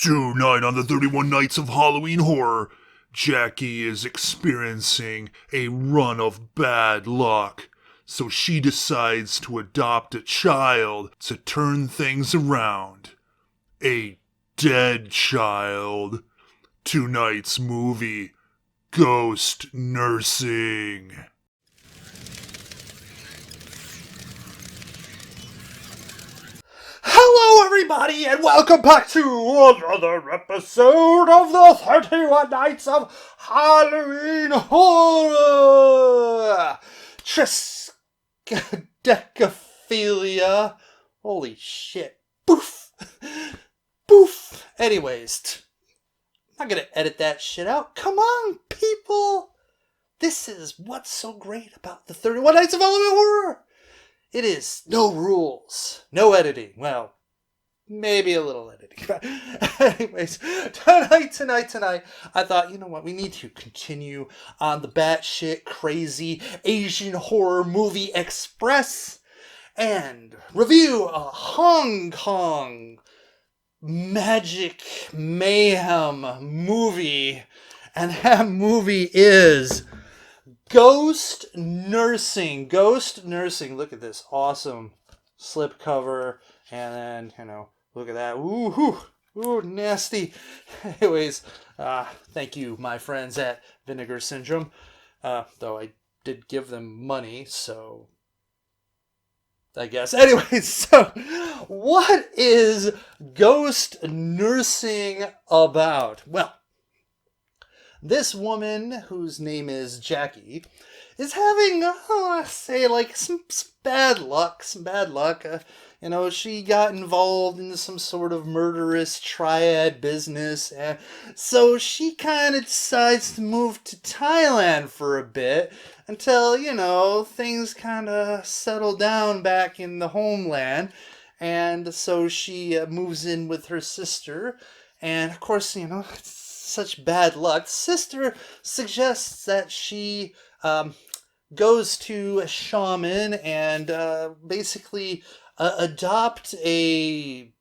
Tonight on the 31 Nights of Halloween Horror, Jackie is experiencing a run of bad luck, so she decides to adopt a child to turn things around. A dead child. Tonight's movie, Ghost Nursing. Hello everybody and welcome back to another episode of the 31 Nights of Halloween Horror! Triskaidekaphilia. Holy shit. Boof. Boof. Anyways, I'm not gonna edit that shit out. Come on, people! This is what's so great about the 31 Nights of Halloween Horror! It is no rules, no editing. Well, maybe a little editing. But anyways, tonight, I thought, you know what? We need to continue on the batshit crazy Asian horror movie express and review a Hong Kong magic mayhem movie. And that movie is Ghost Nursing. Ghost Nursing. Look at this awesome slipcover. And then, look at that. Ooh, nasty. Anyways, thank you, my friends at Vinegar Syndrome. Though I did give them money, so I guess. Anyways, so what is Ghost Nursing about? Well, this woman, whose name is Jackie, is having, some bad luck. She got involved in some sort of murderous triad business, and so she kind of decides to move to Thailand for a bit until, things kind of settle down back in the homeland. And so she moves in with her sister, and of course, it's such bad luck. Sister suggests that she goes to a shaman and basically adopt a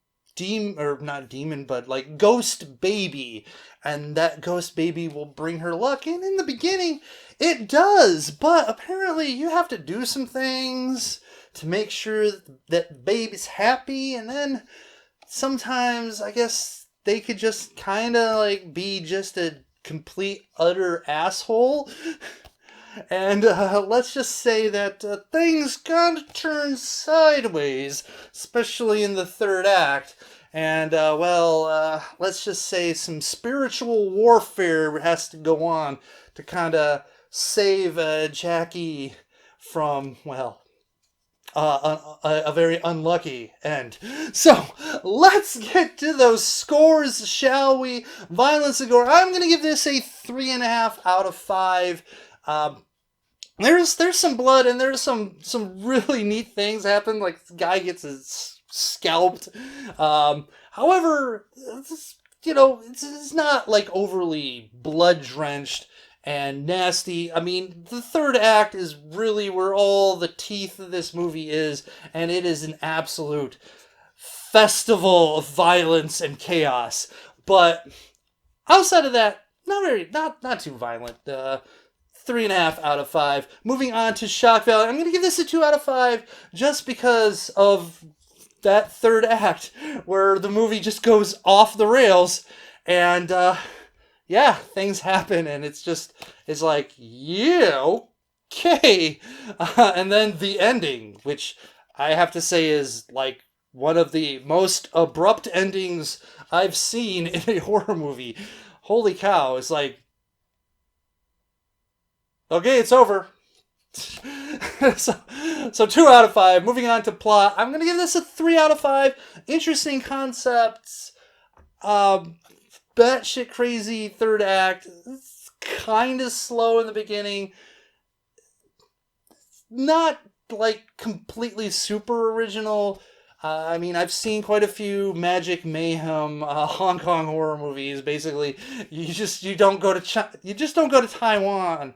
ghost baby, and that ghost baby will bring her luck. And in the beginning, it does, but apparently you have to do some things to make sure that baby's happy, and then sometimes, I guess, they could just kind of be just a complete, utter asshole. And let's just say that things kind of turn sideways, especially in the third act. And, let's just say some spiritual warfare has to go on to kind of save Jackie from, a very unlucky end. So, let's get to those scores, shall we? Violence and gore. I'm going to give this a 3.5 out of 5. There's some blood, and there's some really neat things happen. Like, the guy gets his scalped. However, it's not, overly blood-drenched and nasty. I mean, the third act is really where all the teeth of this movie is, and it is an absolute festival of violence and chaos. But outside of that, not too violent. 3.5 out of 5. Moving on to shock value, I'm going to give this a 2 out of 5 just because of that third act where the movie just goes off the rails, and things happen, and it's like, yeah, okay. And then the ending, which I have to say is one of the most abrupt endings I've seen in a horror movie. Holy cow, it's like, okay, it's over. So 2 out of 5. Moving on to plot, I'm going to give this a 3 out of 5. Interesting concepts. Batshit crazy third act. It's kind of slow in the beginning. Not completely super original. I've seen quite a few magic mayhem Hong Kong horror movies. Basically, you just don't go to Taiwan. You just don't go to Thailand.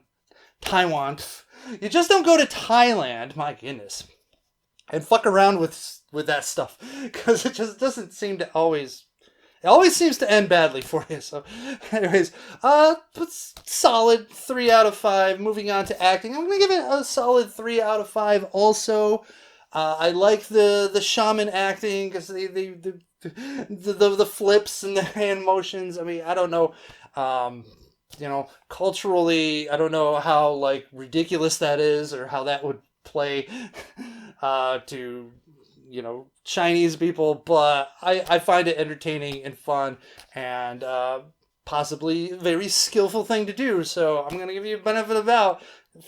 My goodness, and fuck around with that stuff, because it just doesn't seem to always It always seems to end badly for you. So, anyways, it's solid 3 out of 5. Moving on to acting, I'm gonna give it a solid 3 out of 5. Also, I like the shaman acting because the flips and the hand motions. I mean, I don't know. Culturally, I don't know how like ridiculous that is or how that would play to Chinese people, but I find it entertaining and fun and possibly a very skillful thing to do. So I'm gonna give you a benefit of the doubt,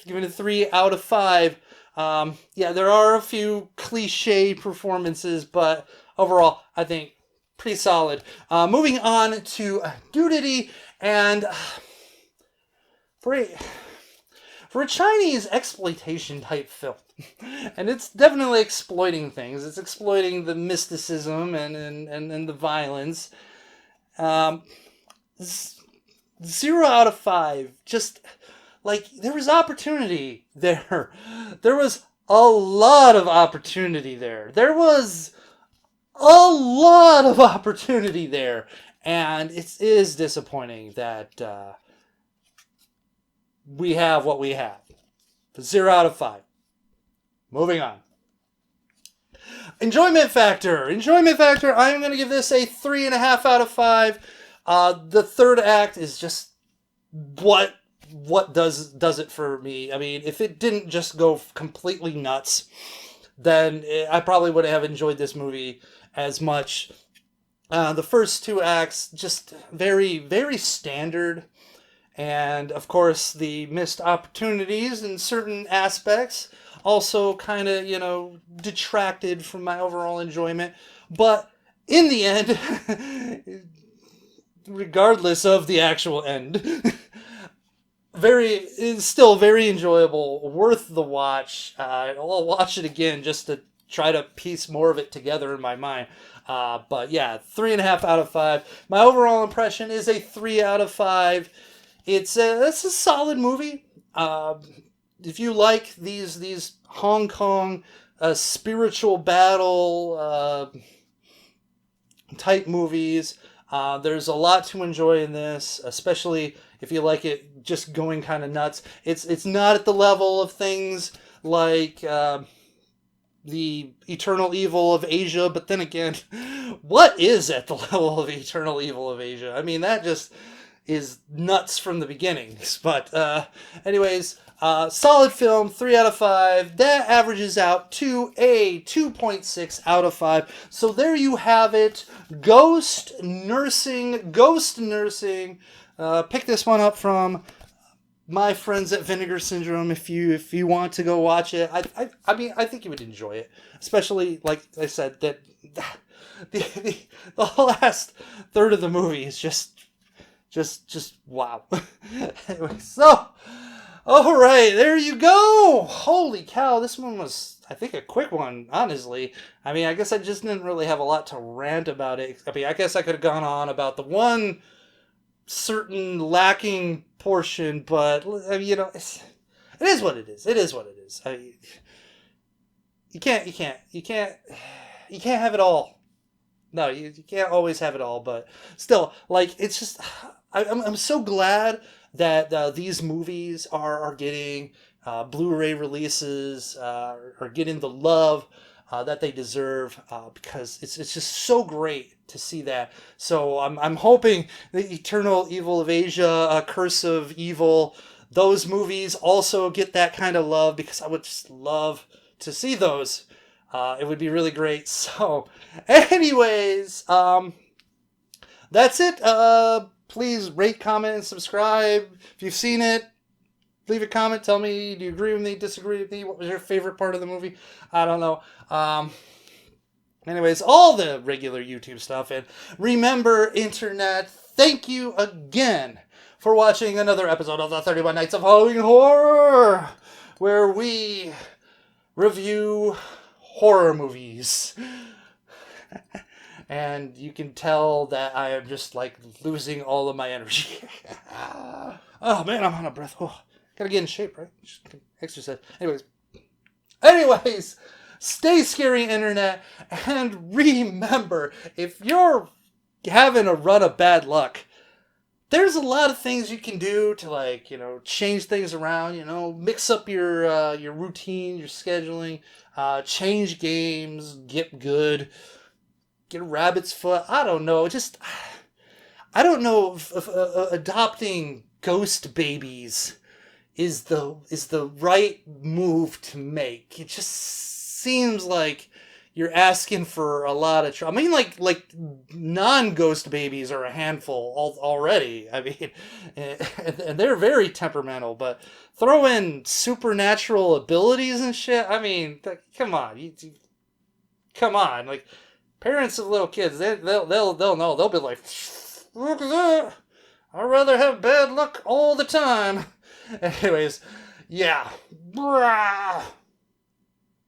giving it 3 out of 5. There are a few cliche performances, but overall, I think pretty solid. Moving on to Nudity, and for a Chinese exploitation type film, and it's definitely exploiting things. It's exploiting the mysticism and the violence. 0 out of 5. Just like there was opportunity there. There was a lot of opportunity there. There was a lot of opportunity there. And it is disappointing that we have what we have. 0 out of 5. Moving on. Enjoyment factor. I'm going to give this a 3.5 out of 5. The third act is just what does it for me. I mean, if it didn't just go completely nuts, then I probably wouldn't have enjoyed this movie as much. The first 2 acts just very, very standard. And, of course, the missed opportunities in certain aspects also kind of, detracted from my overall enjoyment. But in the end, regardless of the actual end, it's still very enjoyable, worth the watch. I'll watch it again just to try to piece more of it together in my mind. But yeah, 3.5 out of 5. My overall impression is a 3 out of 5. It's a solid movie. If you like these Hong Kong spiritual battle type movies, there's a lot to enjoy in this, especially if you like it just going kind of nuts. It's not at the level of things like the Eternal Evil of Asia, but then again, what is at the level of Eternal Evil of Asia? I mean, that just is nuts from the beginning. But anyways, solid film, 3 out of 5. That averages out to a 2.6 out of 5. So there you have it. Ghost nursing. Pick this one up from my friends at Vinegar Syndrome if you want to go watch it. I mean, I think you would enjoy it. Especially, like I said, that the last third of the movie is just wow. Anyway, so, all right, there you go. Holy cow, this one was, I think, a quick one, honestly. I mean, I guess I just didn't really have a lot to rant about it. I mean, I guess I could have gone on about the one certain lacking portion, but, I mean, it is what it is. It is what it is. I mean, you can't have it all. No, you can't always have it all, but still, like, it's just, I'm so glad that these movies are getting Blu-ray releases, are getting the love that they deserve, because it's just so great to see that. So I'm hoping the Eternal Evil of Asia, Curse of Evil, those movies also get that kind of love, because I would just love to see those. It would be really great. So, anyways, that's it. Please rate, comment, and subscribe. If you've seen it, leave a comment. Tell me, do you agree with me, disagree with me? What was your favorite part of the movie? I don't know. Anyways, all the regular YouTube stuff. And remember, Internet, thank you again for watching another episode of the 31 Nights of Halloween Horror, where we review horror movies. And you can tell that I am just like losing all of my energy. Oh man, I'm out of breath. Oh, gotta get in shape, right? Just exercise. Anyways, stay scary, Internet, and remember, if you're having a run of bad luck. There's a lot of things you can do to, like, change things around, mix up your routine, your scheduling, change games, get good, get a rabbit's foot. I don't know. I don't know if adopting ghost babies is the right move to make. It just seems like you're asking for a lot of trouble. I mean, like non-ghost babies are a handful already. I mean, and they're very temperamental. But throw in supernatural abilities and shit. I mean, come on, come on. Like, parents of little kids, they'll know. They'll be like, look at that. I'd rather have bad luck all the time. Anyways, yeah.